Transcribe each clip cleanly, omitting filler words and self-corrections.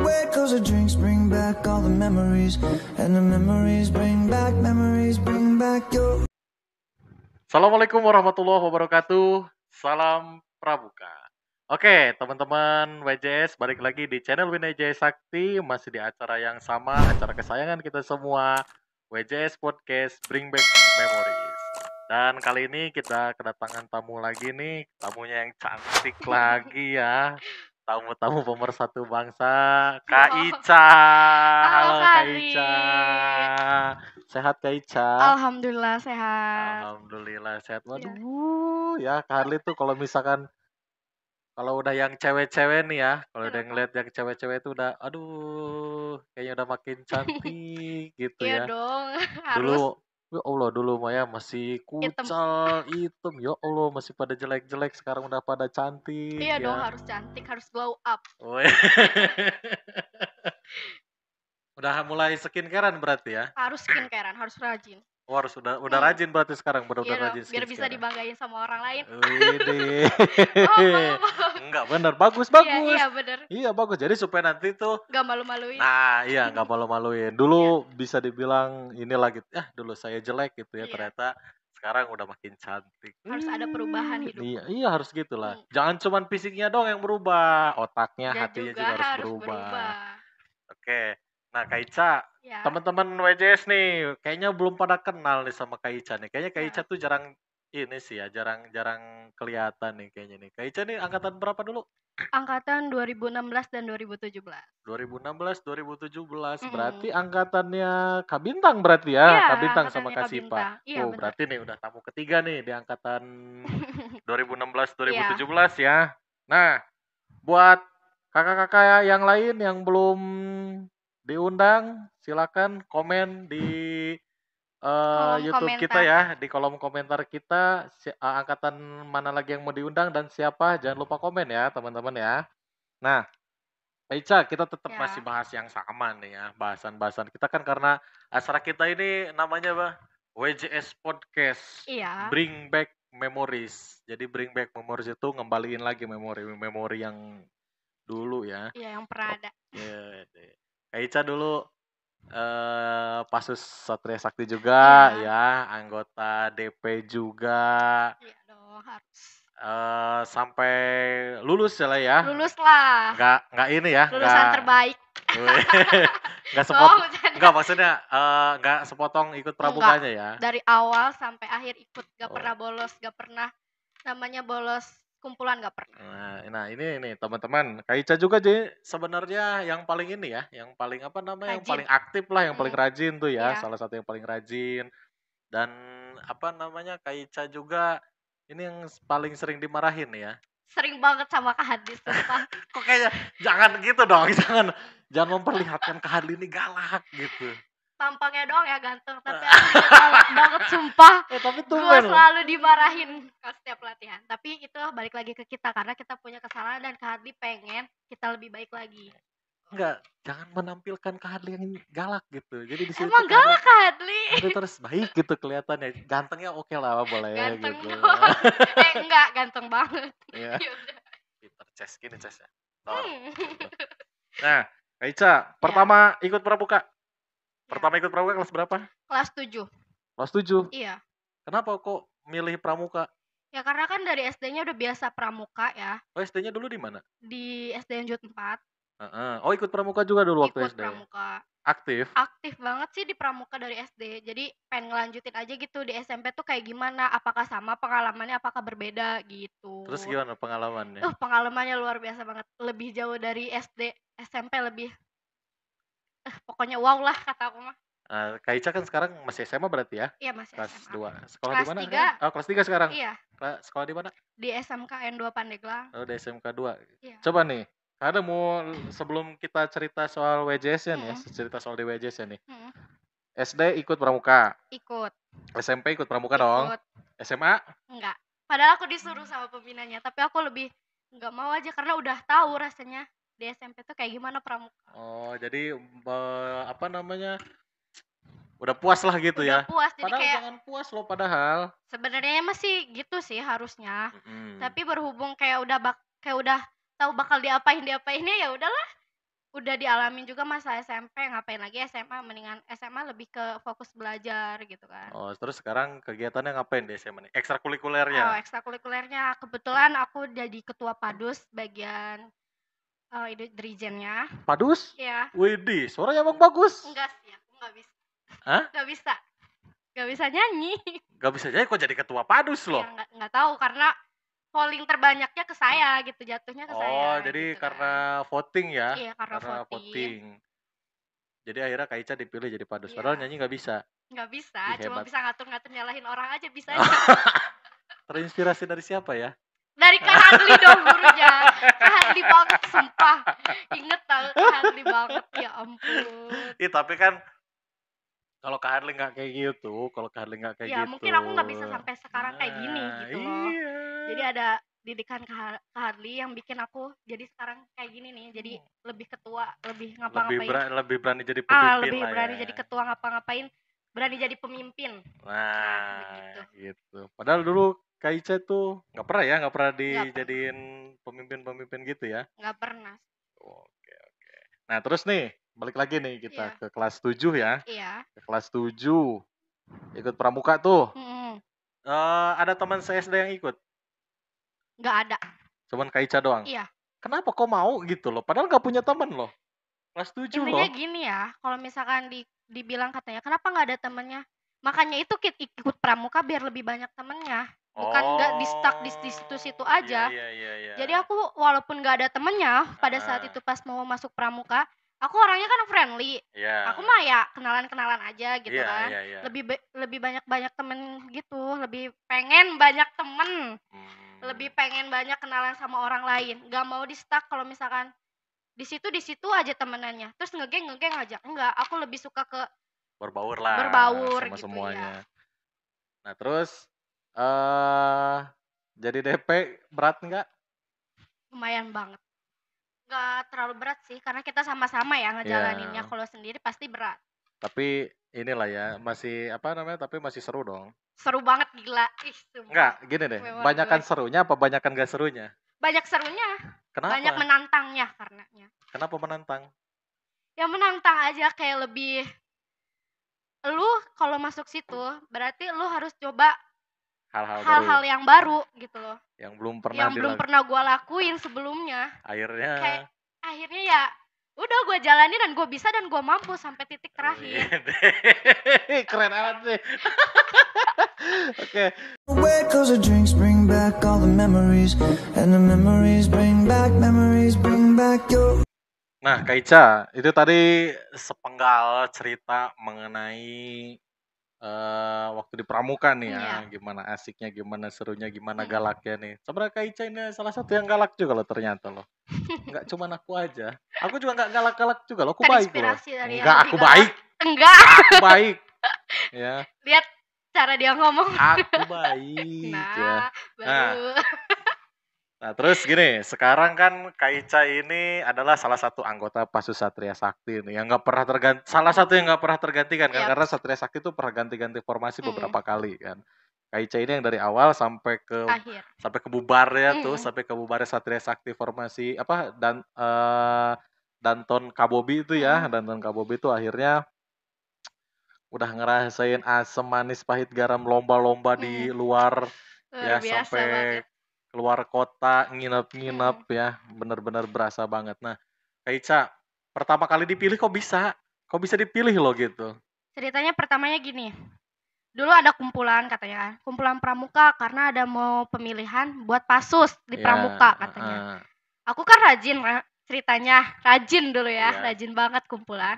away 'cause the drinks bring back all the memories, and the memories bring back your. Assalamualaikum warahmatullahi wabarakatuh. Salam Prabuka. Oke, teman-teman WJS, balik lagi di channel WJS Sakti, masih di acara yang sama, acara kesayangan kita semua, WJS Podcast Bring Back Memories. Dan kali ini kita kedatangan tamu lagi nih, tamunya yang cantik lagi ya. Tamu-tamu pemersatu bangsa, Kak Ica. Halo Kak Kak Ica. Sehat Kak Ica? Alhamdulillah sehat. Alhamdulillah sehat. Iya. Waduh, ya Kak Harli tuh kalau misalkan kalau udah yang cewek-cewek nih ya, kalau udah Kenapa? ngeliat yang cewek-cewek itu udah, aduh, kayaknya udah makin cantik gitu Iya ya. dong, harus Dulu, ya Allah dulu Maya masih hitam. kucel, hitam, ya Allah masih pada jelek-jelek, sekarang udah pada cantik Iya dong, ya. harus cantik, harus glow up. Woi. Udah mulai skincarean berarti ya? Harus skincarean, harus rajin. Oh, harus udah rajin berarti sekarang, Iya benar-benar dong, rajin biar bisa skincare. dibanggain sama orang lain. Widih. Ngomong. Enggak bener, bagus. Iya bener, Iya bagus. Jadi supaya nanti tuh, gak malu-maluin. nah iya nggak malu-maluin. Dulu bisa dibilang inilah gitu, dulu saya jelek gitu ya. Iya. Ternyata sekarang udah makin cantik. Harus ada perubahan hidup. Iya harus gitulah. Jangan cuman fisiknya dong yang berubah, otaknya, Dan hatinya juga juga harus harus berubah. Oke. Nah Kak Ica, Ya. teman-teman WJS nih, kayaknya belum pada kenal nih sama Kak Ica nih. Kayaknya Kak Ya. Ica tuh jarang ini sih ya, jarang kelihatan nih kayaknya nih. Kak Ica nih angkatan berapa dulu? Angkatan 2016 dan 2017. 2016, 2017. Mm-mm. Berarti angkatannya Kak Bintang berarti ya? Iya, Kak Bintang sama angkatannya Kak Kak Sipa. Bintang. Iya, Oh, bener. berarti nih udah tamu ketiga nih di angkatan 2016, Iya. 2017 ya. Nah, buat kakak-kakak yang lain yang belum diundang, silakan komen di Kolom YouTube kita komentar. ya, di kolom komentar kita angkatan mana lagi yang mau diundang dan siapa, jangan lupa komen ya teman-teman ya. Nah, Ica, kita tetap Ya. masih bahas yang sama nih ya, bahasan-bahasan kita kan karena acara kita ini namanya apa? WJS Podcast. Iya. Bring Back Memories. Jadi Bring Back Memories itu ngembaliin lagi memori-memori yang dulu ya. Iya, yang pernah ada. Iya, Kak Ica dulu Pasus Satria Sakti juga Iya. ya, anggota DP juga. Iya dong, harus. Sampai lulus ya lah ya. Lulus lah. Nggak ini ya. Lulusan terbaik. Nggak maksudnya nggak sepotong ikut pramuganya ya. Dari awal sampai akhir ikut, gak Oh. pernah bolos, gak pernah namanya bolos kumpulan, gak pernah. Nah ini nih teman-teman, Kak Ica juga jadi sebenarnya yang paling ini ya, yang paling apa namanya, yang Rajin. paling aktif lah, yang paling rajin tuh ya, Iya. salah satu yang paling rajin. Dan apa namanya, Kak Ica juga ini yang paling sering dimarahin ya. Sering banget sama Kak Hadis, sumpah. Kok kayaknya jangan gitu dong, jangan memperlihatkan Kak Hadli ini galak gitu. Tampangnya doang ya ganteng, tapi aslinya galak banget sumpah. Tapi Gue tumben loh. selalu dimarahin pas setiap latihan. Tapi itu balik lagi ke kita karena kita punya kesalahan dan Kak Hadli pengen kita lebih baik lagi. Enggak, jangan menampilkan Kak Hadli yang galak gitu. Jadi di situ Emang galak Kak Hadli? Hadli terus baik gitu kelihatannya. Gantengnya oke lah boleh Ganteng gitu. doang. Enggak, ganteng banget. Ya. Ya udah. Pinter gini ya. Hmm. Nah, Kak Ica, pertama ikut pramuka. Pertama ikut pramuka kelas berapa? Kelas 7. Kelas 7. Iya. Kenapa kok milih pramuka? Ya karena kan dari SD-nya udah biasa pramuka ya. Oh, SD-nya dulu di mana? Di SD Lanjut 4. Oh, ikut pramuka juga dulu waktu Ikut SD. pramuka. Aktif? Aktif banget sih di pramuka dari SD. Jadi pengen ngelanjutin aja gitu di SMP tuh kayak gimana? Apakah sama pengalamannya, apakah berbeda gitu. Terus gimana pengalamannya? Pengalamannya luar biasa banget. Lebih jauh dari SD, SMP lebih. Pokoknya wow lah kata aku mah. Kak Ica kan sekarang masih SMA berarti ya? Iya masih Kelas SMA. 2. Sekolah di Kelas mana? 3. Sekarang? Oh, kelas 3 sekarang. Iya. Sekolah di mana? Di SMKN 2 Pandeglang. Oh, di SMK 2. Iya. Coba nih, ada mau sebelum kita cerita soal WJS ya nih, cerita soal di WJS ya nih. SD ikut pramuka. Ikut. SMP ikut pramuka dong. SMA? Enggak. Padahal aku disuruh sama pembinanya, tapi aku lebih enggak mau aja karena udah tahu rasanya di SMP tuh kayak gimana pramuka. Oh, jadi apa namanya? Udah puas lah gitu ya. Udah puas, jadi Padahal kayak jangan puas loh padahal. sebenarnya masih gitu sih harusnya. Mm-mm. Tapi berhubung kayak udah tahu bakal diapainnya ya udahlah. udah dialamin juga masa SMP, ngapain lagi SMA, mendingan SMA lebih ke fokus belajar gitu kan. Oh, terus sekarang kegiatannya ngapain di SMA nih? Oh, Ekstrakurikulernya? ekstrakurikulernya kebetulan aku jadi ketua PADUS bagian ini dirijennya. Padus? Iya. Widih, suaranya emang bagus. Enggak sih, aku nggak bisa. Hah? Nggak bisa nyanyi. Gak bisa jadi kok jadi ketua Padus loh. Ya nggak tahu karena polling terbanyaknya ke saya gitu, jatuhnya ke saya. Oh, jadi gitu karena kan. voting ya? Iya, karena voting. Jadi akhirnya Kak Ica dipilih jadi Padus. Iya. Padahal nyanyi nggak bisa. Nggak bisa, Ih, cuma hebat. bisa ngatur-ngatur nyalahin orang aja bisa. Terinspirasi dari siapa ya? Dari Kak Hadli dong gurunya. Kak Hadli banget sumpah. Inget tau Kak Hadli banget, ya ampun. Ih, tapi kan kalau Kak Hadli nggak kayak gitu, Ya mungkin aku nggak bisa sampai sekarang kayak gini gitu loh. Iya. Jadi ada didikan Kak Hadli yang bikin aku jadi sekarang kayak gini nih. Jadi lebih ketua, lebih ngapa-ngapain. Lebih berani jadi pemimpin Lebih lah berani ya. jadi ketua, ngapa-ngapain, berani jadi pemimpin. Nah, begitu. gitu. Padahal dulu Kak Ica tuh nggak pernah dijadiin pemimpin gitu ya? Nggak pernah. Oke. Nah, terus nih, balik lagi nih kita Iya. ke kelas 7 ya. Iya. Ke kelas 7. Ikut pramuka tuh. Mm-mm. Ada teman SD yang ikut? Nggak ada. Cuman Kak Ica doang? Iya. Kenapa kok mau gitu loh? Padahal nggak punya teman loh. Kelas 7 Intinya loh. gini ya, kalau misalkan dibilang katanya, kenapa nggak ada temennya? Makanya itu ikut pramuka biar lebih banyak temennya. Bukan nggak di-stuck di situ-situ aja. Iya. Jadi aku walaupun nggak ada temennya, pada saat itu pas mau masuk pramuka, aku orangnya kan friendly. Iya. Aku mah ya kenalan-kenalan aja gitu Iya, kan. iya. Lebih banyak temen gitu, lebih pengen banyak temen. Lebih pengen banyak kenalan sama orang lain. Nggak mau di-stuck kalau misalkan di situ aja temenannya. Terus ngegeng aja. Enggak, aku lebih suka ke Berbaur lah berbaur sama gitu semuanya. ya. Nah, terus jadi DP berat nggak? Lumayan banget. Nggak terlalu berat sih, karena kita sama-sama ya ngejalaninnya. Iya. Kalau sendiri pasti berat. Tapi inilah ya, masih apa namanya? Tapi masih seru dong. Seru banget gila. Ih, sumpah. Enggak, gini deh. Memang Banyakan gue. serunya apa banyakan gak serunya? Banyak serunya. Kenapa? Banyak menantangnya karenanya. Kenapa menantang? Ya menantang aja, kayak lebih lu kalau masuk situ berarti lu harus coba hal-hal yang baru gitu loh. Yang belum pernah gue lakuin sebelumnya. Akhirnya ya udah gue jalani dan gue bisa dan gue mampu sampai titik terakhir. Keren amat sih. Oke. Away 'cause the drinks bring back all the memories, and the memories bring back your. Nah, Kak Ica, itu tadi sepenggal cerita mengenai waktu di pramuka nih ya, gimana asiknya, gimana serunya, gimana galaknya nih. Sebenarnya Kak Ica ini salah satu yang galak juga loh ternyata loh. Enggak cuma aku aja. Aku juga enggak galak-galak juga loh, aku baik loh. Enggak, aku baik. Enggak. Aku baik. Ya. Lihat cara dia ngomong. Aku baik. Nah, baru. Nah, terus gini, sekarang kan Kak Ica ini adalah salah satu anggota Pasus Satria Sakti nih, yang nggak pernah salah satu yang nggak pernah tergantikan kan, karena Satria Sakti itu pernah ganti-ganti formasi beberapa kali kan. Kak Ica ini yang dari awal sampai ke bubarnya tuh, sampai ke bubarnya Satria Sakti formasi apa Danton Kabobi itu ya, Danton Kabobi itu akhirnya udah ngerasain asam manis pahit garam lomba-lomba di luar ya, sampai banget. Keluar kota, nginep ya, bener-bener berasa banget. Nah, Kak Ica, pertama kali dipilih kok bisa dipilih loh gitu? Ceritanya pertamanya gini, dulu ada kumpulan katanya, kumpulan pramuka karena ada mau pemilihan buat pasus di pramuka katanya. Aku kan rajin ceritanya, rajin dulu ya, rajin banget kumpulan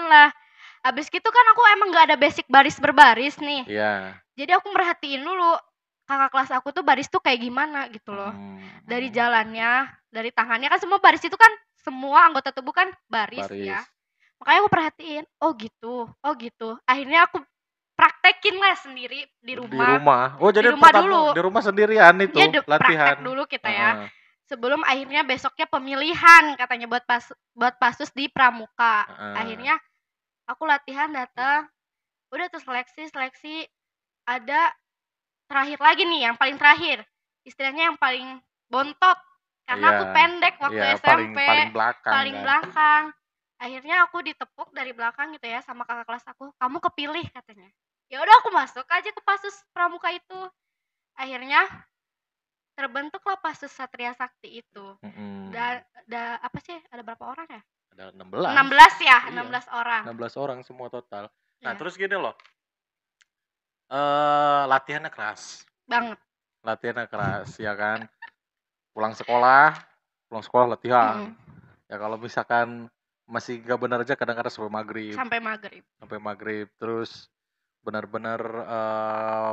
lah. Abis gitu kan aku emang gak ada basic baris berbaris nih. Jadi aku merhatiin dulu kakak kelas aku tuh baris tuh kayak gimana gitu loh. Dari jalannya, dari tangannya kan semua baris itu kan semua anggota tubuh kan baris. Ya. Makanya aku perhatiin, oh gitu. Akhirnya aku praktekin lah sendiri di rumah. Oh jadi di rumah sendirian itu latihan. Praktek dulu kita ya. Sebelum akhirnya besoknya pemilihan katanya buat pasus di pramuka. Akhirnya aku latihan datang, udah tuh seleksi ada terakhir lagi nih, yang paling terakhir, istilahnya yang paling bontot karena aku Iya. pendek waktu Iya, SMP, paling belakang paling kan. belakang. Akhirnya aku ditepuk dari belakang gitu ya sama kakak kelas aku, "Kamu kepilih," katanya. Ya udah aku masuk aja ke Pasus Pramuka itu. Akhirnya terbentuklah Pasus Satria Sakti itu. Mm-mm. Apa sih? Ada berapa orang ya? Ada 16. 16 ya, Iya. 16 orang. 16 orang semua total. Nah, Iya. terus gini loh. Latihannya keras. Banget. Latihannya keras, ya kan. Pulang sekolah latihan. Ya kalau misalkan masih gak benar aja kadang-kadang Sampai maghrib. Terus benar-benar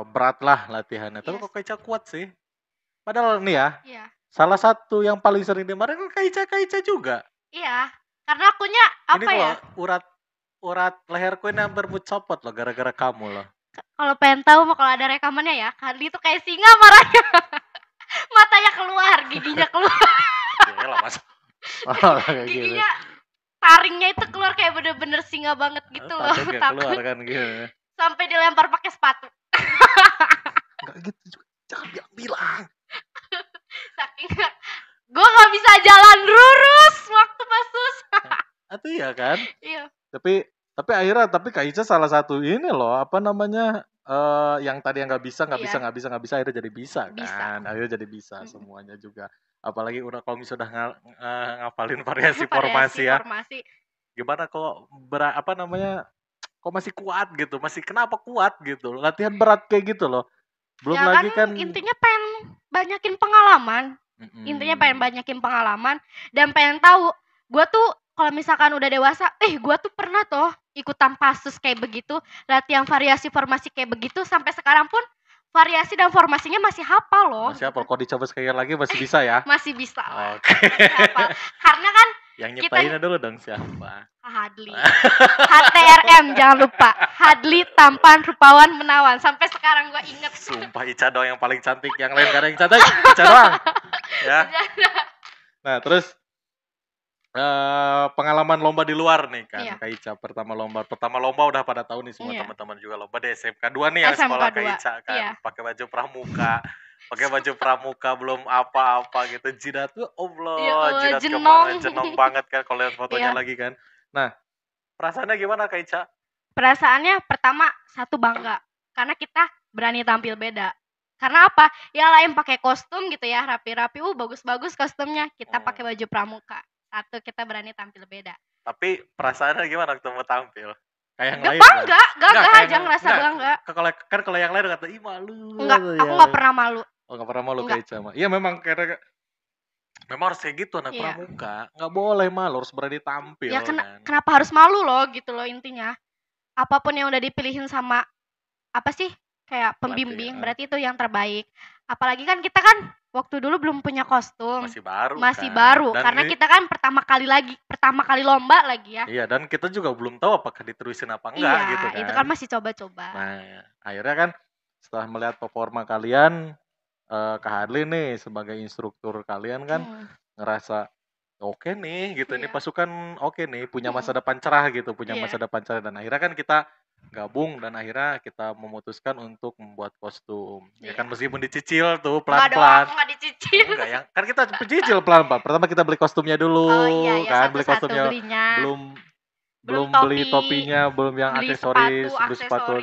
berat lah latihannya. Tapi Yes. kok Kaica kuat sih. Padahal nih ya, Iya. salah satu yang paling sering dimarahin kan Kaica juga. Iya, karena akunya Ini apa ya? kalau urat leherku ini hampir mau copot loh gara-gara kamu loh. Kalau pengen tahu mah kalau ada rekamannya ya, Kardi tuh kayak singa marahnya. Matanya keluar, giginya keluar. Yaelah Mas. Kayak gitu. Giginya taringnya itu keluar kayak bener-bener singa banget gitu loh. Takut gak keluar kan gitu. Sampai dilempar pakai sepatu. Enggak gitu juga. Jangan bilang-bilang. Saking gue nggak bisa jalan lurus waktu Pasus. Itu iya kan? Iya. Tapi akhirnya Kaica salah satu ini loh, apa namanya? Yang tadi yang nggak bisa akhirnya jadi bisa kan. Akhirnya jadi bisa semuanya juga. Apalagi udah kalau misalnya udah ngapalin variasi formasi ya. Gimana kok apa namanya? Kok masih kuat gitu? Masih kenapa kuat gitu? Latihan berat kayak gitu loh. Belum ya lagi kan intinya pengen banyakin pengalaman. Intinya pengen banyakin pengalaman dan pengen tahu gue tuh kalau misalkan udah dewasa, gue tuh pernah toh ikutan Pasus kayak begitu, latihan variasi formasi kayak begitu, sampai sekarang pun variasi dan formasinya masih hafal loh. Masih hafal, kalau dicoba sekali lagi masih bisa ya? Masih bisa lah. Oke. Karena kan yang nyiptainnya dulu dong siapa? Hadli. HTRM jangan lupa. Hadli tampan rupawan menawan. Sampai sekarang gue inget. Sumpah Ica doang yang paling cantik, yang lain gak ada yang cantik. Ica doang. Ya. Nah terus pengalaman lomba di luar nih kan, Kak Ica pertama lomba udah pada tahu nih semua teman-teman juga lomba di SMK 2 nih yang sekolah Kak Ica kan, pakai baju pramuka, belum apa-apa gitu, jidat tuh jidat kemana jenong banget kan kalau lihat fotonya lagi kan. Nah perasaannya gimana Kak Ica? Perasaannya pertama satu bangga karena kita berani tampil beda. Karena apa? Yang lain pakai kostum gitu ya, rapi-rapi, bagus-bagus kostumnya, kita pakai baju pramuka. Satu, kita berani tampil beda. Tapi perasaannya gimana waktu mau tampil? Kayak yang lain? Bangga, gagah aja ngerasa bangga. Kalau yang lain kata, ih malu. Enggak, aku gak pernah malu. Oh gak pernah malu Kak Ica? Iya memang karena memang harus kayak gitu anak pramuka. Gak boleh malu, harus berani tampil. Ya kenapa harus malu loh gitu loh intinya. Apapun yang udah dipilihin sama apa sih? Kayak pembimbing, berarti itu yang terbaik. Apalagi kan kita kan waktu dulu belum punya kostum. Masih baru karena kita kan pertama kali lomba lagi ya. Iya, dan kita juga belum tahu apakah diterusin apa enggak gitu kan. Itu kan masih coba-coba. Nah, akhirnya kan setelah melihat performa kalian, Kak Hadli nih sebagai instruktur kalian kan ngerasa oke nih gitu, ini pasukan oke nih, punya masa depan cerah gitu, dan akhirnya kan kita gabung dan akhirnya kita memutuskan untuk membuat kostum. Ya kan meskipun dicicil tuh pelan-pelan. Enggak dicicil. Enggak ya. Kan kita pencicil pelan-pelan. Pertama kita beli kostumnya dulu kan, beli kostumnya. Belum beli topinya, belum yang aksesoris, beli sepatu.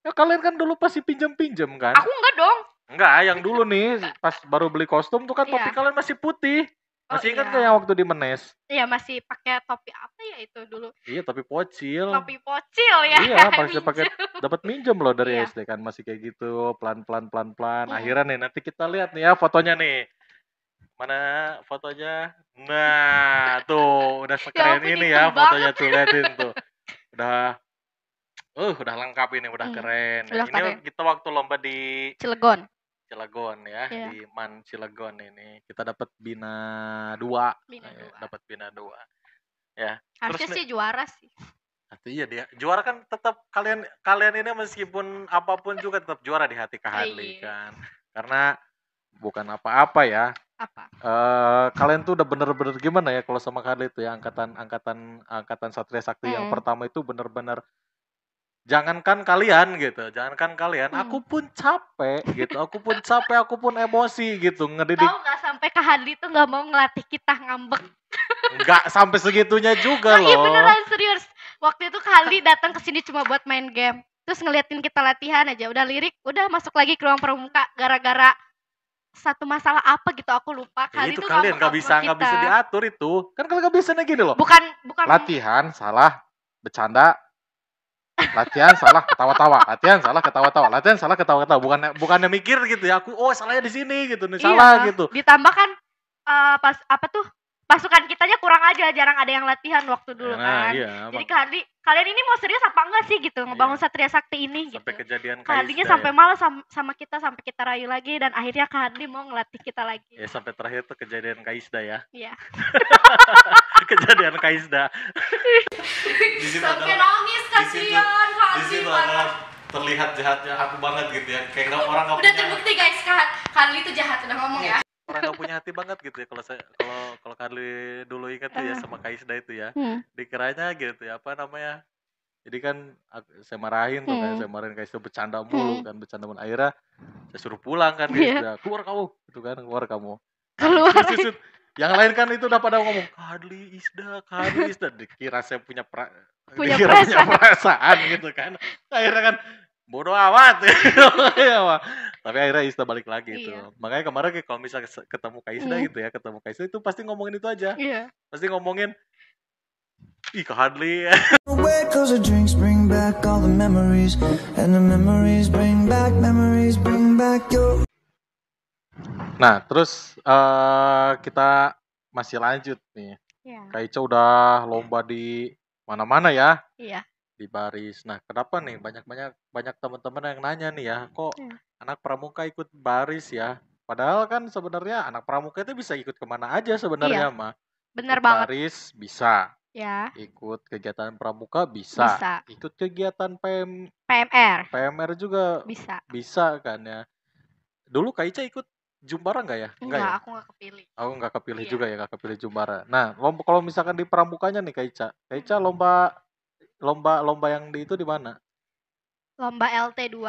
Ya kalian kan dulu pasti pinjam-pinjam kan? Aku enggak dong. Enggak, yang dulu nih pas baru beli kostum tuh kan topi kalian masih putih. Masih ingat kayak yang waktu di Menes? Iya, masih pakai topi apa ya itu dulu? Iya, topi pocil. Topi pocil ya. Iya, masih pakai dapat minjem loh dari SD kan, masih kayak gitu, pelan-pelan. Akhirnya nih nanti kita lihat nih ya fotonya nih. Mana fotonya? Nah, tuh udah sekeren ini ya fotonya tuh, liatin tuh. Udah lengkap ini, udah keren. Nah, ini kita waktu lomba di Cilegon ya, di Man Cilegon ini. Kita dapat Bina 2. Dapat Bina 2. Ya. Harusnya sih juara sih. Iya dia. Juara kan tetap kalian ini meskipun apapun juga tetap juara di hati Kak Hadli kan. Karena bukan apa-apa ya. Apa? Kalian tuh udah bener-bener gimana ya kalau sama Kak Hadli tuh ya, angkatan Satria Sakti yang pertama itu bener-bener jangankan kalian, aku pun capek gitu, aku pun emosi gitu ngedidik. Tahu nggak sampai Kak Hadli tuh nggak mau ngelatih kita ngambek. Nggak sampai segitunya juga Iya loh. beneran serius. Waktu itu Kak Hadli datang ke sini cuma buat main game. Terus ngeliatin kita latihan aja, udah lirik, udah masuk lagi ke ruang pramuka gara-gara satu masalah apa gitu aku lupa. Ya Kali itu itu kalian nggak bisa diatur itu. Kan kalian nggak bisa gini loh. Bukan Latihan salah bercanda. Latihan salah ketawa-tawa, latihan salah ketawa-tawa, latihan salah ketawa-tawa. Bukannya mikir gitu ya. Aku salahnya di sini gitu, nih salah gitu. Ditambah kan pas apa tuh pasukan kitanya kurang aja, jarang ada yang latihan waktu dulu kan. Iya, Jadi Kak Hadli, kalian ini mau serius apa enggak sih gitu ngebangun Satria Sakti ini sampai gitu. kejadian Kak Hadlinya Kaisda sampai ya. malas sama kita, sampai kita rayu lagi dan akhirnya Kak Hadli mau ngelatih kita lagi. Ya sampai terakhir tuh kejadian Kaisda ya. Iya. Kejadian Kaisda. Sampai nangis kasihan Kak Di Hadli. situ ada terlihat jahatnya aku banget gitu ya. Kayak orang nggak Udah punya. terbukti guys, Kak Hadli itu jahat, udah ngomong ya. Orang nggak punya hati banget gitu ya. Kalau Karli dulu ingat tuh ya sama Kaisda itu ya. Dikiranya gitu ya, apa namanya? Jadi kan saya marahin tuh kan, saya marahin Kaisda bercanda mulu kan, bercanda mulu. Akhirnya saya suruh pulang kan Kaisda, keluar kamu, gitu kan, keluar kamu. Keluar. Sud. Yang lain kan itu udah pada ngomong Karli Isda, dikira saya punya perasaan gitu kan. Akhirnya kan bodoh amat tapi akhirnya Isda balik lagi itu. Makanya kemarin kalau misalnya ketemu Kaisda gitu ya, ketemu Kaisda itu pasti ngomongin itu aja. Pasti ngomongin ih Kak Hadli. Away 'cause the drinks bring back all the memories, and the memories bring back your. Nah, terus kita masih lanjut nih. Kak Ica udah lomba di mana-mana ya? Iya. Di baris. Nah, kenapa nih banyak teman-teman yang nanya nih ya, kok anak pramuka ikut baris ya? Padahal kan sebenarnya anak pramuka itu bisa ikut kemana aja sebenarnya mah. Bener ikut banget. Baris bisa. Ya. Ikut kegiatan pramuka bisa. Ikut kegiatan PMR juga bisa kan ya. Dulu Kak Ica ikut Jumbara nggak ya? Enggak, ya? aku nggak kepilih. Aku nggak kepilih juga ya, nggak kepilih Jumbara. Nah, kalau misalkan di pramukanya nih Kak Ica lomba yang di itu di mana? Lomba LT2,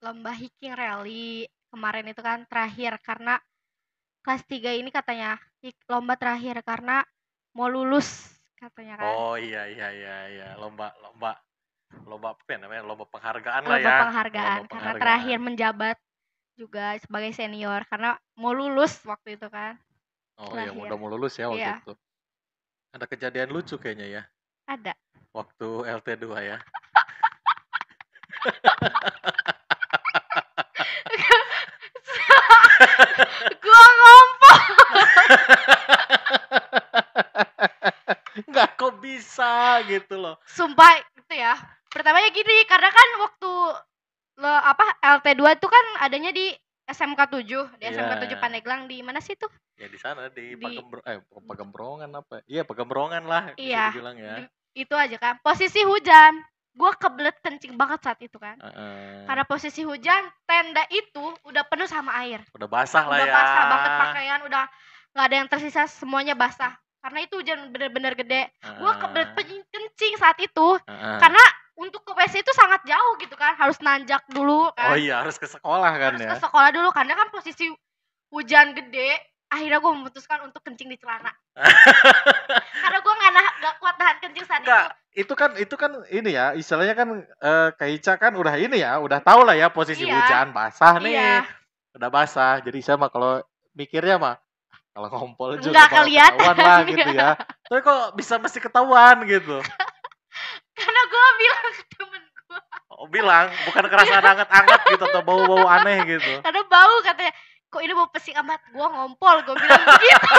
lomba hiking rally. Kemarin itu kan terakhir karena kelas 3 ini katanya lomba terakhir karena mau lulus katanya kan. Oh iya. Lomba apa ya namanya? Lomba penghargaan lah ya. Lomba penghargaan karena terakhir menjabat juga sebagai senior karena mau lulus waktu itu kan. Oh iya, udah mau lulus ya waktu itu. Ada kejadian lucu kayaknya ya. Ada. Waktu LT2 ya. Gua ngompol. Enggak, kok bisa gitu loh. Sumpah itu ya. Pertamanya gini, karena kan waktu LT2 itu kan adanya di SMK 7, di SMK 7 Pandeglang, di mana sih tuh? Ya di sana di Pagembrongan apa? Iya, Pagembrongan lah bisa dibilang ya. Itu aja kan. Posisi hujan. Gua kebelet kencing banget saat itu kan. Karena posisi hujan, tenda itu udah penuh sama air. Udah basah lah ya. Udah basah banget pakaian, udah nggak ada yang tersisa, semuanya basah. Karena itu hujan bener-bener gede. Gua kebelet kencing saat itu. Karena untuk ke WC itu sangat jauh gitu kan, harus nanjak dulu kan. Oh iya, harus ke sekolah kan harus ya. Harus ke sekolah dulu karena kan posisi hujan gede. Akhirnya gue memutuskan untuk kencing di celana. Karena gue nggak kuat nahan kencing saat itu. Itu kan ini ya, istilahnya kan Kak Ica kan udah ini ya, udah tahu lah ya posisi hujan basah nih. Udah basah. Jadi saya mah kalau mikirnya mah kalau ngompol juga nggak kelihatan lah gitu ya. Tapi kok bisa mesti ketahuan gitu. Karena gue bilang ke temen gue. Oh bilang, bukan kerasa hangat-hangat gitu atau bau-bau aneh gitu. Karena bau katanya, kok ini bau pesing amat, gue ngompol, gue bilang begitu.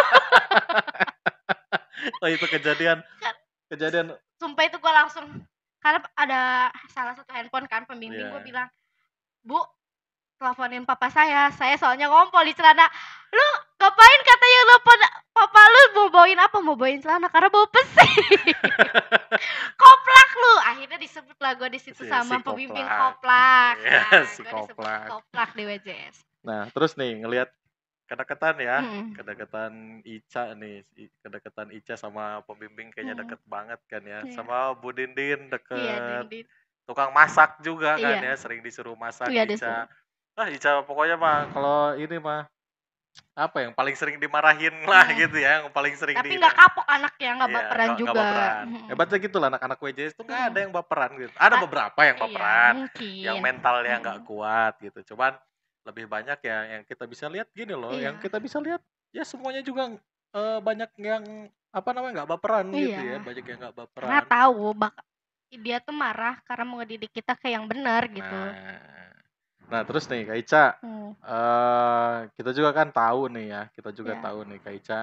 Oh itu kejadian. Sumpah itu gue langsung, karena ada salah satu handphone kan, pembimbing gue bilang, Bu, teleponin papa saya soalnya ngompol di celana. Lu ngapain katanya telepon papa lu, mau bawain apa? Mau bawain celana karena bau pesing. Koplak lu. Akhirnya disebut lah gue di situ sama pembimbing koplak. Si koplak. Koplak di WJS. Nah, terus nih ngelihat kedekatan ya, kedekatan Ica sama pembimbing kayaknya deket banget kan ya. Sama Bu Dindin deket. Iya, Dindin. Tukang masak juga kan ya, sering disuruh masak Ica. Ica pokoknya mah kalau ini mah apa yang paling sering dimarahin lah Hmm. gitu ya, yang paling sering Tapi nggak kapok anaknya, nggak iya, baperan nggak juga. baperan. Hebatnya gitu lah anak-anak WJS tuh nggak ada Mm. yang baperan gitu. Ada A- beberapa yang Iya, baperan, yang mungkin. mentalnya nggak Mm. kuat gitu. Cuman lebih banyak ya yang kita bisa lihat gini loh, yang Iya, kita bisa lihat ya semuanya juga banyak yang apa namanya nggak baperan gitu ya, iya. banyak yang nggak Karena baperan. tahu dia tuh marah karena mau ngedidik kita ke yang benar gitu. Nah terus nih Kak Ica, Hmm. kita juga kan tahu nih ya, kita juga Ya. tahu nih Kak Ica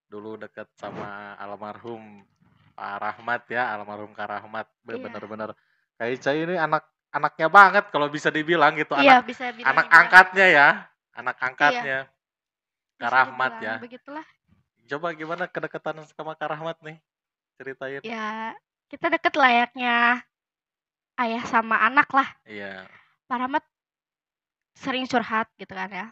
dulu deket sama almarhum Pak Rahmat ya, almarhum Kak Rahmat, Iya. bener-bener Kak Ica ini anaknya banget kalau bisa dibilang gitu, Iya, bisa bilang anak dibilang. angkatnya ya, anak Iya, angkatnya Kak bisa Rahmat dibilang ya. begitulah. Coba gimana kedekatan sama Kak Rahmat nih, ceritain. Ya, kita deket layaknya ayah sama anak lah. Iya, Pak Rahmat sering curhat gitu kan ya.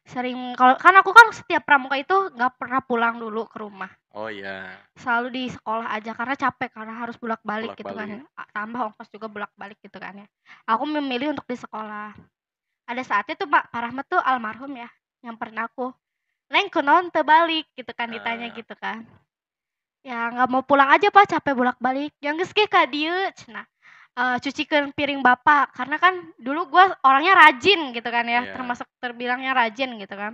Kalau kan aku kan setiap pramuka itu nggak pernah pulang dulu ke rumah. oh iya, Selalu di sekolah aja karena capek, karena harus bolak-balik gitu bolak-balik. kan. Tambah ongkos juga bolak-balik gitu kan ya. Aku memilih untuk di sekolah. Ada saatnya tuh Pak Rahmat tuh almarhum ya, yang pernah aku, "Neng kunaon teu balik?" gitu kan, ditanya Nah, gitu kan. "Ya nggak mau pulang aja Pak, capek bolak-balik." "Ya geus ge ka dieu," cenah. Cucikeun piring Bapak, karena kan dulu gua orangnya rajin gitu kan ya, iya. termasuk terbilangnya rajin gitu kan.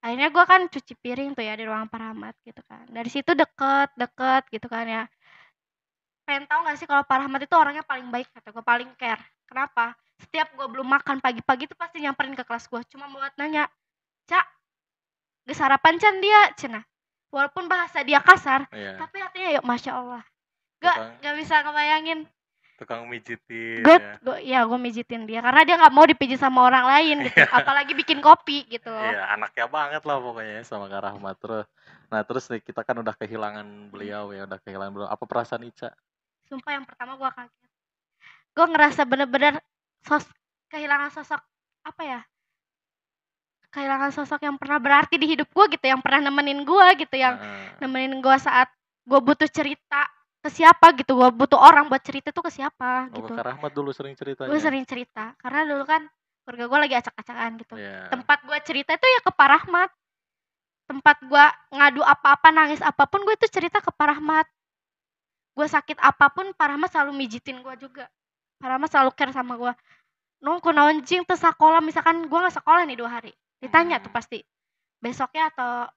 Akhirnya gua kan cuci piring tuh ya di ruangan Pak Rahmat gitu kan. Dari situ deket gitu kan ya. Pengen tahu nggak sih kalau Pak Rahmat itu orangnya paling baik kata gue, paling care. Kenapa? Setiap gue belum makan pagi-pagi tuh pasti nyamperin ke kelas gue, cuma buat nanya, "Cak, geus sarapan can dia?" cenah. Walaupun bahasa dia kasar, Iya. tapi hatinya ya Masya Allah. Gak, Tukang gak bisa ngebayangin. tukang mijitin Gue, ya. gue mijitin dia karena dia nggak mau dipijit sama orang lain gitu, apalagi bikin kopi gitu. Iya, anaknya banget lah pokoknya ya sama Kak Rahmat terus. Nah, terus nih kita kan udah kehilangan beliau ya, udah kehilangan beliau. Apa perasaan Ica? Sumpah yang pertama gue kaget. Gue ngerasa bener-bener kehilangan sosok apa ya? Kehilangan sosok yang pernah berarti di hidup gue gitu, yang pernah nemenin gue gitu, yang nemenin gue saat gue butuh cerita ke siapa gitu, gue butuh orang buat cerita tuh ke siapa Oh, gitu. Kak Rahmat dulu sering Gue ceritanya. sering cerita karena dulu kan keluarga gue lagi acak-acakan gitu. Iya. Tempat gue cerita itu ya ke Pak Rahmat. Tempat gue ngadu apa-apa, nangis apapun, gue itu cerita ke Pak Rahmat. Gue sakit apapun, Pak Rahmat selalu mijitin gue juga. Pak Rahmat selalu care sama gue. Nung kunaon jing teu sakola, misalkan gue nggak sekolah nih 2 hari, ditanya tuh pasti besoknya atau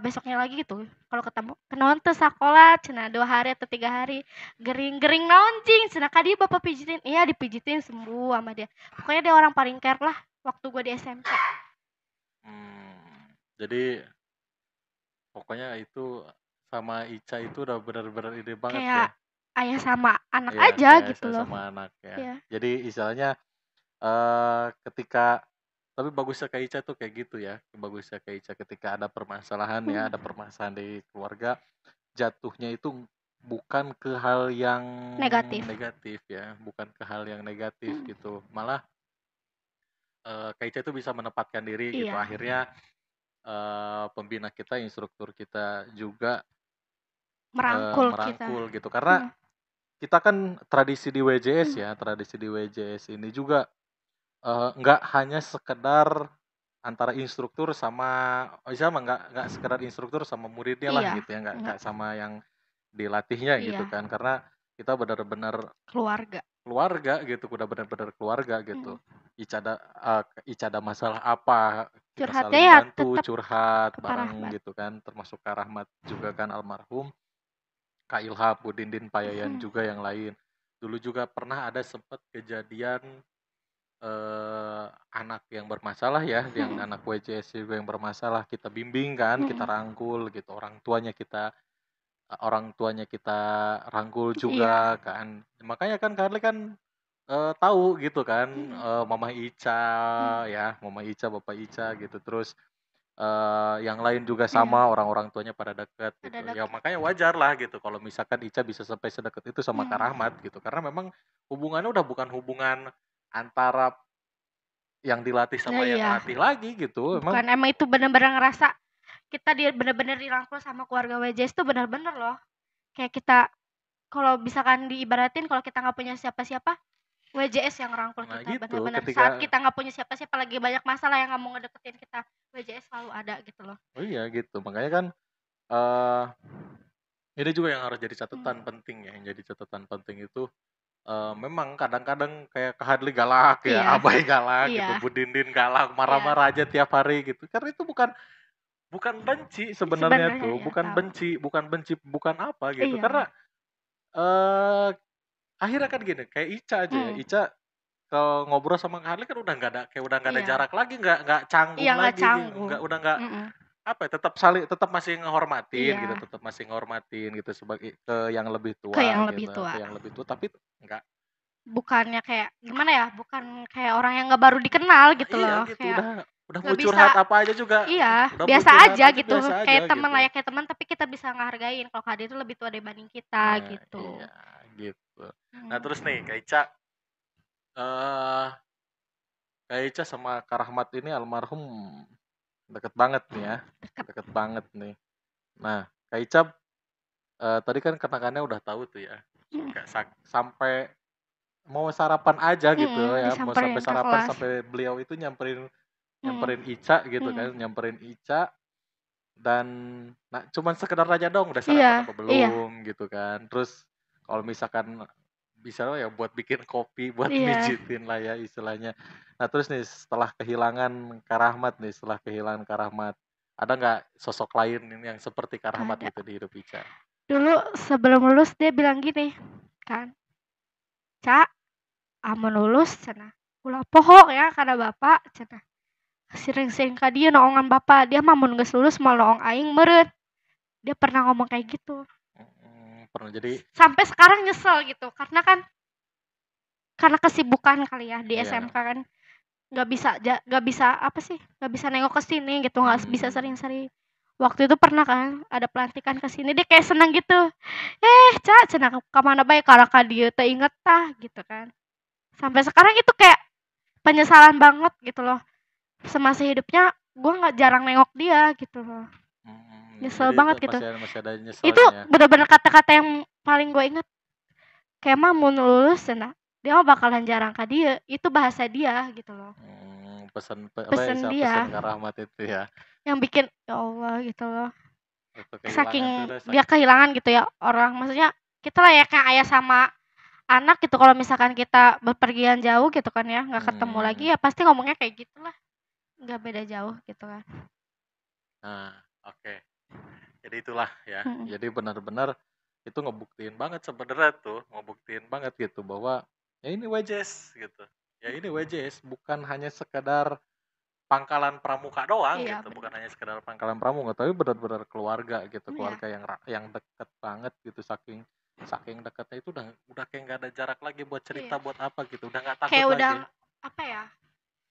besoknya lagi gitu kalau ketemu, "Kunaon teu sakola?" cenah, 2 hari atau 3 hari. "Gering-gering naon cing?" cenah, "Ka dieu Bapak pijitin." "Iya dipijitin sembuh sama dia." Pokoknya dia orang paling care lah waktu gue di SMP. Jadi pokoknya itu sama Ica itu udah benar-benar ide banget Kayak ya. ayah sama anak Iya, aja kayak gitu Ica loh. sama anak ya. Iya. Jadi istilahnya ketika tapi bagusnya Kak Ica tuh kayak gitu ya. Bagusnya Kak Ica ketika ada permasalahan ya, ada permasalahan di keluarga, jatuhnya itu bukan ke hal yang Negatif. ya, bukan ke hal yang negatif gitu. Malah Kak Ica itu bisa menempatkan diri gitu. Iya. Akhirnya pembina kita, instruktur kita juga Merangkul gitu. Karena kita kan tradisi di WJS ya, tradisi di WJS ini juga nggak hanya sekedar antara instruktur sama nggak sekedar instruktur sama muridnya lah Iya, gitu ya, nggak enggak. sama yang dilatihnya gitu Iya, kan, karena kita benar-benar keluarga gitu, udah benar-benar keluarga gitu. Ica ada masalah apa, kita curhatnya saling ya bantu, tetap curhat ke Pak bareng Rahmat. gitu kan, termasuk Kak Rahmat juga kan almarhum, Kak Ilham, Bu Dindin, Pak Yayan juga yang lain. Dulu juga pernah ada sempat kejadian anak yang bermasalah ya, yang anak WJS juga yang bermasalah, kita bimbing kan, kita rangkul gitu, orang tuanya kita rangkul juga kan. Makanya kan Karli kan tahu gitu kan, Mama Ica ya, Mama Ica, Bapak Ica gitu. Terus yang lain juga sama, orang-orang tuanya pada dekat gitu. Ya makanya wajar lah gitu kalau misalkan Ica bisa sampai sedekat itu sama Kak Rahmat gitu. Karena memang hubungannya udah bukan hubungan antara yang dilatih sama yang latih lagi gitu. Emang itu bener-bener ngerasa kita bener-bener dirangkul sama keluarga WJS tuh bener-bener loh. Kayak kita kalau misalkan diibaratin kalau kita nggak punya siapa-siapa, WJS yang rangkul Nah kita, gitu, benar-benar saat ketika kita nggak punya siapa-siapa, lagi banyak masalah yang nggak mau ngedeketin kita, WJS selalu ada gitu loh. oh iya gitu, makanya kan eh ini juga yang harus jadi Hmm. catatan penting ya, yang jadi catatan penting itu memang kadang-kadang kayak Kak Hadli galak ya, Iya, Abai galak gitu, iya, Bu Dindin galak, iya. marah-marah aja tiap hari gitu. Karena itu bukan bukan benci sebenarnya Sebenarnya tuh, ya bukan tahu. benci, bukan benci, bukan apa gitu. Iya. Karena akhirnya kan gini, kayak Ica aja ya. Hmm. Ica kalau ngobrol sama Kak Hadli kan udah nggak ada, kayak udah nggak ada Iya. jarak lagi, nggak Iya canggung nggak lagi gitu, canggung. udah nggak Mm-mm. apa ya, tetap saling, tetap masih ngehormatin gitu, Iya. tetap masih ngehormatin gitu sebagai ke yang lebih Ke tua yang lebih gitu, tua. ke yang lebih tua, tapi nggak. Bukannya kayak gimana ya? Bukan kayak orang yang nggak baru dikenal gitu Iya loh. gitu, Kayak udah mau nggak curhat bisa. apa aja juga, Iya, udah mau biasa curhat aja aja gitu. biasa aja Kayak teman gitu. layaknya teman, tapi kita bisa ngehargain kalau Kak Ade itu lebih tua dibanding kita Nah, gitu. iya gitu. Nah, Hmm. terus nih Kak Ica, eh Kak Ica sama Kak Rahmat ini almarhum deket banget nih ya, Deket. deket banget nih. Nah, Kak Ica tadi kan kenangannya udah tahu tuh ya, Hmm. sampai mau sarapan aja gitu ya, mau sampai Disamperin ke sarapan kelas. sampai beliau itu nyamperin Hmm. Ica gitu Hmm. kan, nyamperin Ica dan nah cuman sekedar nanya dong udah Iya, sarapan apa iya, belum gitu kan. Terus kalau misalkan bisa ya buat bikin kopi, buat iya. mijitin lah ya istilahnya. Nah terus nih setelah kehilangan Kak Rahmat nih, setelah kehilangan Kak Rahmat, ada nggak sosok lain ini yang seperti Kak Rahmat Ada. gitu di hidup Ica? Dulu sebelum lulus dia bilang gini, kan, Cak, amun lulus cenah. Ulah poho ya karena bapak cenah. Sering-sering ka dieu noongan bapak, dia mah mun geus lulus mau noong aing meureun. Dia pernah ngomong kayak gitu. Pernah jadi Sampai sekarang nyesel gitu, karena kesibukan kali ya di iya. SMK kan. Nggak bisa apa sih? Nggak bisa nengok ke sini gitu, nggak bisa sering-sering. Waktu itu pernah kan ada pelantikan ke sini, dia kayak seneng gitu. Cak, cenah ka mana bae karena ka dieu teu inget tah gitu kan. Sampai sekarang itu kayak penyesalan banget gitu loh. Semasa hidupnya gue nggak jarang nengok dia gitu loh. Nyesel Jadi itu banget gitu. masih ada Itu nyeselnya ya. bener-bener kata-kata yang paling gue inget. Kayak mah mun lulus cenah, dia mah bakalan jarang ka dieu. Itu bahasa dia gitu loh. Pesan apa Pesen ya, pesan dia Kak Rahmat itu ya. yang bikin ya Allah gitu loh. Itu Saking kehilangan tuh udah dia kehilangan gitu ya orang, maksudnya kita layaknya ayah sama anak gitu, kalau misalkan kita bepergian jauh gitu kan ya, nggak ketemu lagi ya pasti ngomongnya kayak gitulah, nggak beda jauh gitu kan. Nah, oke. Jadi itulah ya. Mm-mm. Jadi benar-benar itu ngebuktiin banget sebenarnya tuh, ngebuktiin banget gitu bahwa ya ini WJS gitu. Ya ini WJS bukan hanya sekedar pangkalan pramuka doang Iya gitu, bukan benar. hanya sekedar pangkalan pramuka, tapi benar-benar keluarga gitu, Iya. keluarga yang deket banget gitu, saking saking dekatnya itu udah kayak nggak ada jarak lagi buat cerita Iya. buat apa gitu, udah nggak takut Kayak udah lagi. apa ya?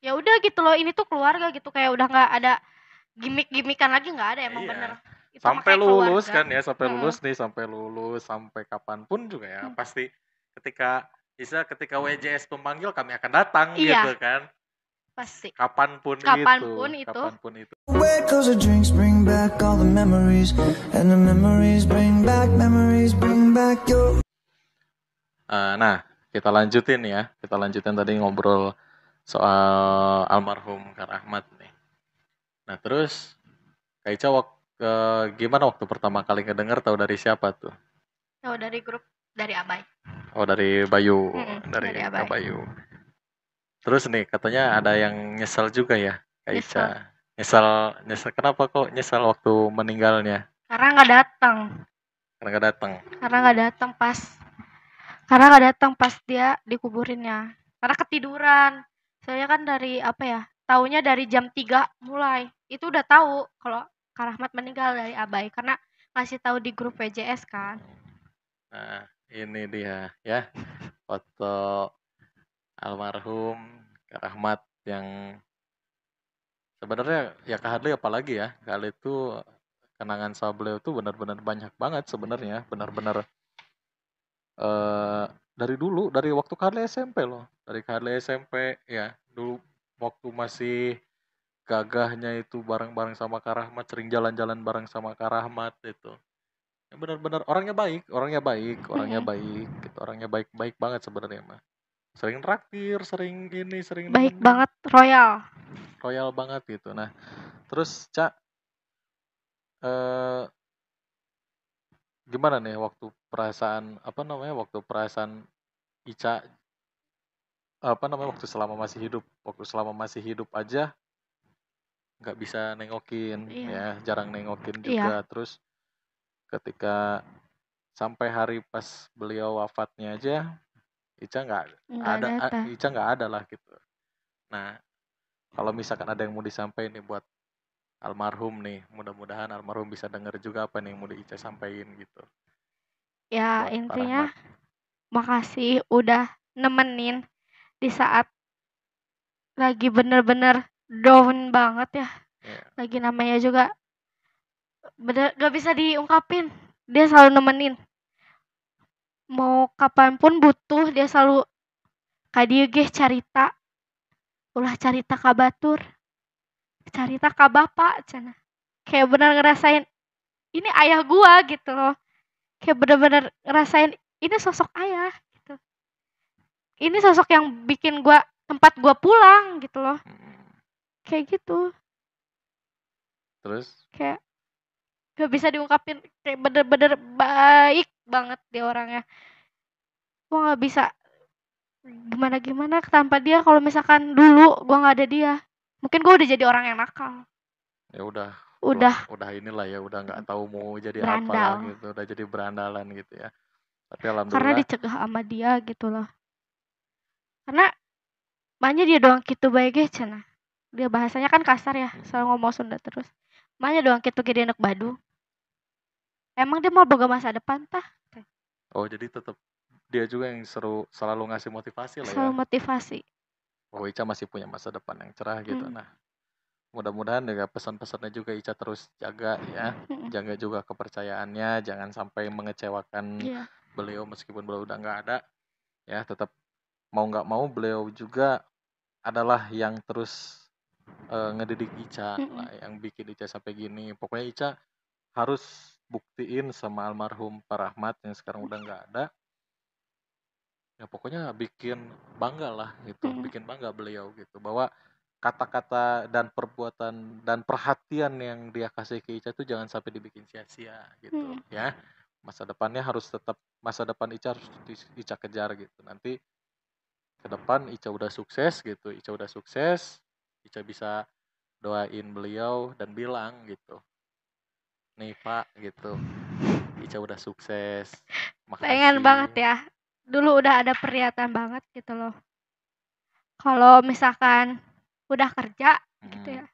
Ya udah gitu loh, ini tuh keluarga gitu, kayak udah nggak ada gimmick-gimmickan lagi, nggak ada, emang Iya. bener. Itu mah Sampai kayak lulus keluarga. kan ya, sampai Mm-mm. lulus nih, sampai lulus, sampai kapanpun juga ya, Mm. pasti ketika ketika WJS memanggil kami akan datang Iya. gitu kan. Pasti. Kapanpun Kapanpun itu. kapanpun itu. Away 'cause the drinks bring back all the memories, and the memories bring back your. Nah, kita lanjutin ya. Kita lanjutin tadi ngobrol soal almarhum Kak Rahmat nih. Nah, terus Kak Ica gimana waktu pertama kali ngedenger, tahu dari siapa tuh? Tahu dari grup dari Abai. Oh, dari Bayu, Dari dari Abai. Kak Bayu. Terus nih katanya ada yang nyesel juga ya, Kak Ica. Nyesel kenapa kok nyesel waktu meninggalnya? Karena nggak datang. Karena nggak datang. Karena nggak datang pas dia dikuburinnya. Karena ketiduran. Soalnya kan dari apa ya? Taunya dari jam 3 mulai. Itu udah tahu kalau Kak Rahmat meninggal dari Abai, karena ngasih tahu di grup WJS kan. Nah, ini dia ya. Foto almarhum Kak Rahmat yang sebenarnya ya Kak Hadli apalagi ya. Kak Hadli itu kenangan sama beliau tuh benar-benar banyak banget sebenarnya, benar-benar dari dulu, dari waktu Kak Hadli SMP loh, dari Kak Hadli SMP ya, dulu waktu masih gagahnya itu bareng-bareng sama Kak Rahmat, sering jalan-jalan bareng sama Kak Rahmat itu. Ya benar-benar orangnya baik gitu, orangnya baik banget sebenarnya mah. sering traktir, sering ini, sering Baik nemenin, banget, royal. royal banget gitu. Nah, terus Cak, eh, gimana nih waktu perasaan apa namanya? Waktu perasaan Ica apa namanya? Waktu selama masih hidup aja nggak bisa nengokin Iya. ya, jarang nengokin Iya. juga. Terus ketika sampai hari pas beliau wafatnya aja, Ica nggak Nggak ada, datang. Ica nggak ada lah gitu. Nah, kalau misalkan ada yang mau disampaikan nih buat almarhum nih, mudah-mudahan almarhum bisa denger juga apa nih yang mau Ica sampaikan gitu Ya buat Pak intinya Rahmat. makasih udah nemenin di saat lagi bener-bener down banget ya. Ya, Lagi namanya juga bener gak bisa diungkapin. Dia selalu nemenin. Mau kapanpun butuh dia selalu kadieu ge carita. Ulah carita ka batur, carita ka bapak cenah. Kayak bener ngerasain ini ayah gua gitu loh. Kayak bener-bener ngerasain ini sosok ayah gitu. Ini sosok yang bikin gua tempat gua pulang gitu loh. Kayak gitu. terus Kayak gak bisa diungkapin, kayak bener-bener baik banget dia orangnya. Gua nggak bisa gimana-gimana tanpa dia. Kalau misalkan dulu gua nggak ada dia, mungkin gua udah jadi orang yang nakal, ya udah udah inilah ya, udah nggak tahu mau jadi apalah berandal, gitu, udah jadi berandalan gitu ya. Tapi karena alhamdulillah, dicegah sama dia gitu loh. Karena makanya dia doang gitu baiknya cenah. Dia bahasanya kan kasar ya, selalu ngomong Sunda terus. Makanya doang gitu gede anak Badung. Emang dia mau boga masa depan tah? oh jadi tetap dia juga yang selalu ngasih motivasi lah ya. Selalu motivasi. Oh, Ica masih punya masa depan yang cerah gitu. Hmm. Nah, mudah-mudahan dengan pesan-pesannya juga Ica terus jaga ya. Jaga juga kepercayaannya, jangan sampai mengecewakan Iya. beliau meskipun beliau udah nggak ada. Ya, tetap mau nggak mau beliau juga adalah yang terus ngedidik Ica lah, yang bikin Ica sampai gini. Pokoknya Ica harus buktiin sama almarhum Pak Rahmat yang sekarang udah nggak ada. Ya pokoknya bikin bangga lah gitu, bikin bangga beliau gitu, bahwa kata-kata dan perbuatan dan perhatian yang dia kasih ke Ica itu jangan sampai dibikin sia-sia gitu ya. Masa depannya harus tetap, masa depan Ica harus Ica kejar gitu. Nanti ke depan Ica udah sukses gitu, Ica udah sukses, Ica bisa doain beliau dan bilang gitu, nih Pak gitu, Ica udah sukses, Pengen makasih. banget ya. Dulu udah ada perhatian banget gitu loh. Kalau misalkan udah kerja gitu ya,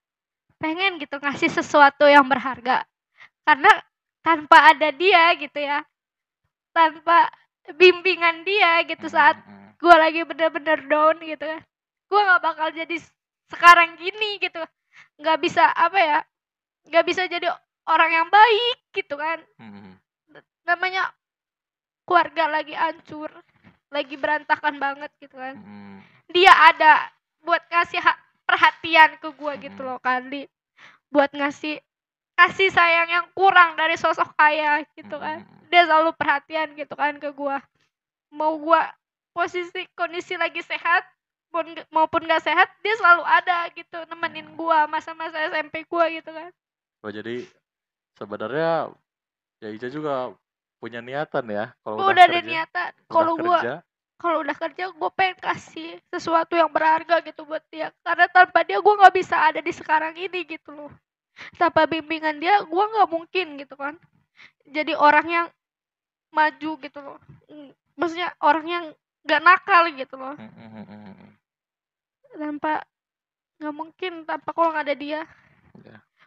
pengen gitu ngasih sesuatu yang berharga. Karena tanpa ada dia gitu ya, tanpa bimbingan dia gitu saat gue lagi bener-bener down gitu kan, gue nggak bakal jadi sekarang gini gitu. Nggak bisa apa ya, nggak bisa jadi orang yang baik gitu kan. Namanya keluarga lagi hancur, lagi berantakan banget gitu kan. Dia ada buat ngasih perhatian ke gue gitu loh kali, buat ngasih kasih sayang yang kurang dari sosok ayah gitu kan. Dia selalu perhatian gitu kan ke gue, mau gue posisi kondisi lagi sehat maupun gak sehat, dia selalu ada gitu nemenin gue masa-masa SMP gue gitu kan. Oh jadi sebenarnya ya Ica juga punya niatan ya, kalau Gue udah udah ada kerja, niatan udah kalau udah kerja gue pengen kasih sesuatu yang berharga gitu buat dia, karena tanpa dia gue nggak bisa ada di sekarang ini gitu loh. Tanpa bimbingan dia gue nggak mungkin gitu kan jadi orang yang maju gitu loh. Maksudnya orang yang nggak nakal gitu loh. Nggak mungkin tanpa kalau nggak ada dia.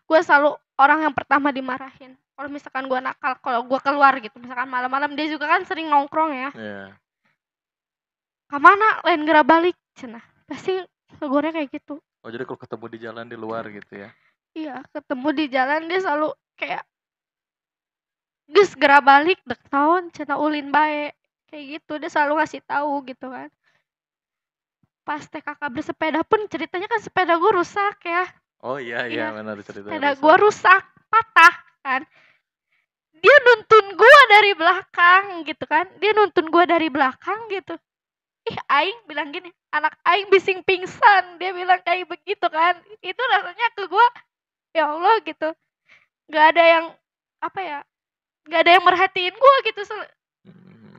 Gue selalu orang yang pertama dimarahin kalau misalkan gue nakal. Kalau gue keluar gitu misalkan malam-malam, dia juga kan sering nongkrong ya. Kemana lain gerak balik cenah, pasti negornya kayak gitu. Oh jadi kalau ketemu di jalan di luar gitu ya? Iya, ketemu di jalan dia selalu kayak geus gerak balik dek tahun cenah ulin bae kayak gitu. Dia selalu ngasih tahu gitu kan. Pas TKK bersepeda pun ceritanya kan sepeda gue rusak ya. Oh iya benar ceritanya. Sepeda gue rusak, patah kan. Dia nuntun gue dari belakang gitu kan. Dia nuntun gue dari belakang gitu. Ih aing bilang gini, anak aing bising pingsan, dia bilang kayak begitu kan. Itu rasanya ke gua, ya Allah gitu, nggak ada yang apa ya, nggak ada yang merhatiin gua gitu,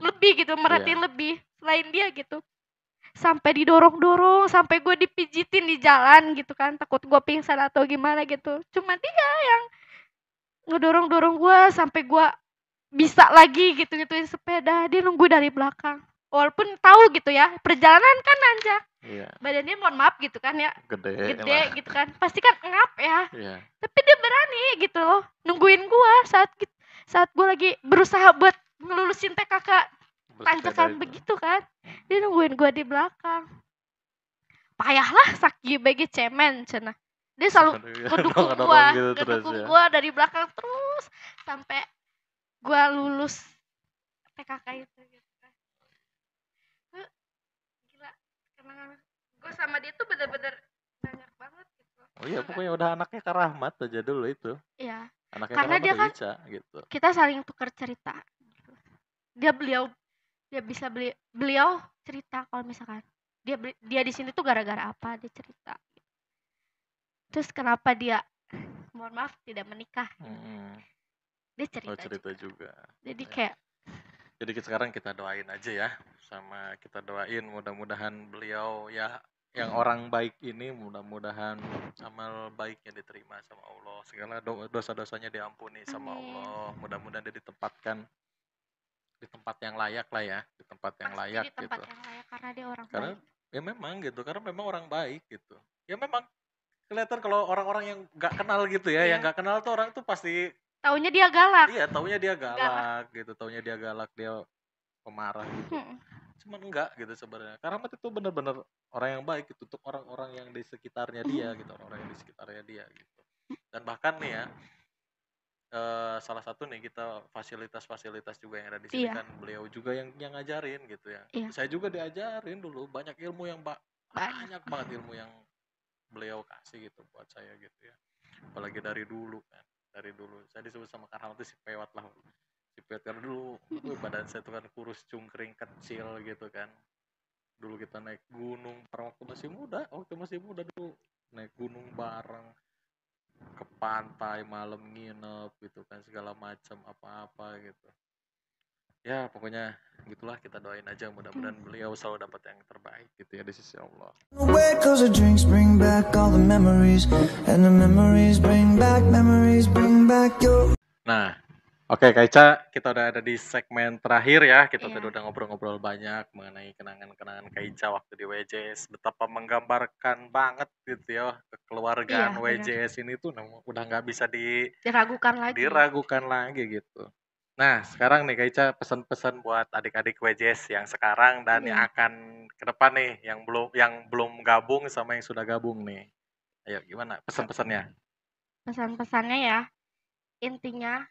lebih gitu, merhatiin lebih selain dia gitu. Sampai didorong-dorong, sampai gue dipijitin di jalan gitu kan, takut gue pingsan atau gimana gitu. Cuma dia yang ngedorong-dorong gue sampai gue bisa lagi gitu gituin sepeda. Dia nunggu dari belakang, walaupun tahu gitu ya perjalanan kan nanjak, badannya mohon maaf gitu kan ya, gede gitu kan, pasti kan ngap ya, tapi dia berani gitu loh nungguin gue saat gue lagi berusaha buat ngelulusin TKK tanjakan begitu kan. Dia nungguin gue di belakang. Payahlah sakit bagi cemen cenah. Dia selalu ngedukung gue, dari belakang terus sampai gue lulus TKK itu gitu kan. Gila, kenangan gue sama dia tuh bener-bener banyak banget gitu. Oh iya, pokoknya udah anaknya Kak Rahmat aja dulu itu. Iya. Anaknya karena dia kan Ica, gitu. Kita saling tukar cerita. Beliau cerita kalau misalkan dia di sini tuh gara-gara apa, dia cerita. Terus kenapa dia mohon maaf tidak menikah. Dia cerita juga. Jadi kayak sekarang kita doain aja ya, sama kita doain mudah-mudahan beliau ya yang orang baik ini, mudah-mudahan amal baiknya diterima sama Allah, segala dosa-dosanya diampuni sama Allah. Mudah-mudahan dia ditempatkan di tempat yang layak lah ya, di tempat yang layak di tempat gitu. yang layak karena dia orang baik. Ya memang gitu, karena memang orang baik gitu. Ya memang kelihatan kalau orang-orang yang nggak kenal gitu ya, yang nggak kenal tuh orang tuh pasti taunya dia galak. Iya, taunya dia galak gitu, taunya dia galak, dia pemarah gitu. Cuman enggak gitu sebenarnya. Karena itu benar-benar orang yang baik gitu untuk orang-orang yang di sekitarnya dia gitu, orang-orang yang di sekitarnya dia gitu. Dan bahkan nih ya, salah satu nih kita fasilitas juga yang ada di sini kan beliau juga yang ngajarin gitu ya. Saya juga diajarin dulu banyak ilmu yang banyak banget ilmu yang beliau kasih gitu buat saya gitu ya. Apalagi dari dulu kan, saya disebut sama Kak Rahmat itu si pewat lah. Si pewat karena dulu badan saya tuh kan kurus cungkring kecil gitu kan. Dulu kita naik gunung waktu masih muda dulu naik gunung bareng, ke pantai malam nginep gitu kan, segala macam apa-apa gitu. Ya pokoknya gitulah, kita doain aja mudah-mudahan beliau selalu dapat yang terbaik gitu ya di sisi Allah. Cause the drinks bring back all the memories, and the memories bring back your. Nah, oke Kak Ica, kita udah ada di segmen terakhir ya. Kita tadi udah ngobrol-ngobrol banyak mengenai kenangan-kenangan Kak Ica waktu di WJS. Betapa menggambarkan banget gitu ya, kekeluargaan WJS ini tuh udah nggak bisa diragukan lagi gitu. Nah, sekarang nih Kak Ica, pesan-pesan buat adik-adik WJS yang sekarang dan yang akan ke depan nih, yang belum gabung sama yang sudah gabung nih. Ayo, gimana pesan-pesannya? Pesan-pesannya ya, intinya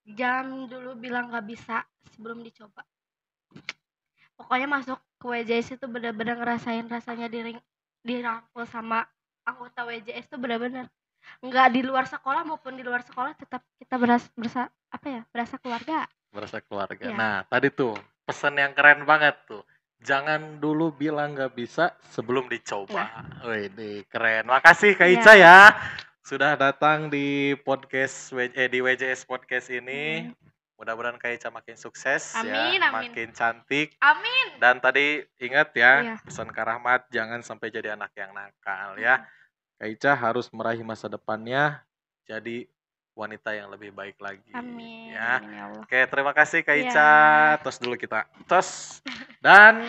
jangan dulu bilang nggak bisa sebelum dicoba. Pokoknya masuk ke WJS itu benar-benar ngerasain rasanya dirangkul sama anggota WJS itu benar-benar. Nggak di luar sekolah maupun di luar sekolah tetap kita berasa keluarga. Berasa keluarga. Ya. Nah, tadi tuh pesan yang keren banget tuh. Jangan dulu bilang nggak bisa sebelum dicoba. Wih, keren. Makasih Kak Ica ya. Sudah datang di podcast di WJS podcast ini. Mudah-mudahan Kak Ica makin sukses. Amin. Makin cantik. Amin. Dan tadi ingat ya, pesan Kak Rahmat, jangan sampai jadi anak yang nakal ya. Kak Ica harus meraih masa depannya jadi wanita yang lebih baik lagi. Amin. Ya. Oke, terima kasih Kak Ica. Tos dulu kita. Tos. Dan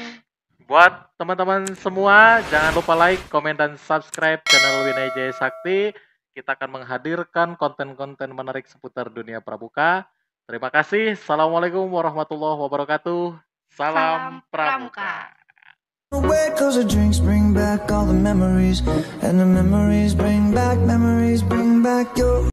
buat teman-teman semua, jangan lupa like, komen, dan subscribe channel Winai Jaya Sakti. Kita akan menghadirkan konten-konten menarik seputar dunia pramuka. Terima kasih. Assalamualaikum warahmatullahi wabarakatuh. Salam Pramuka. Cause the drinks bring back all the memories, and the memories bring back your.